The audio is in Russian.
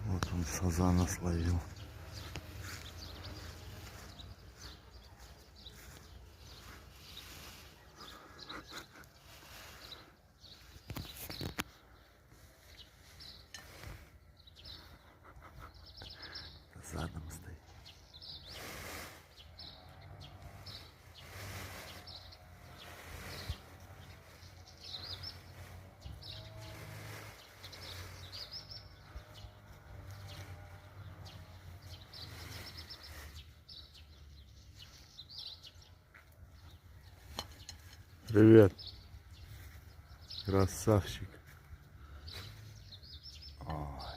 Вот он сазана словил. Задом стоит. Привет, красавчик. Ой.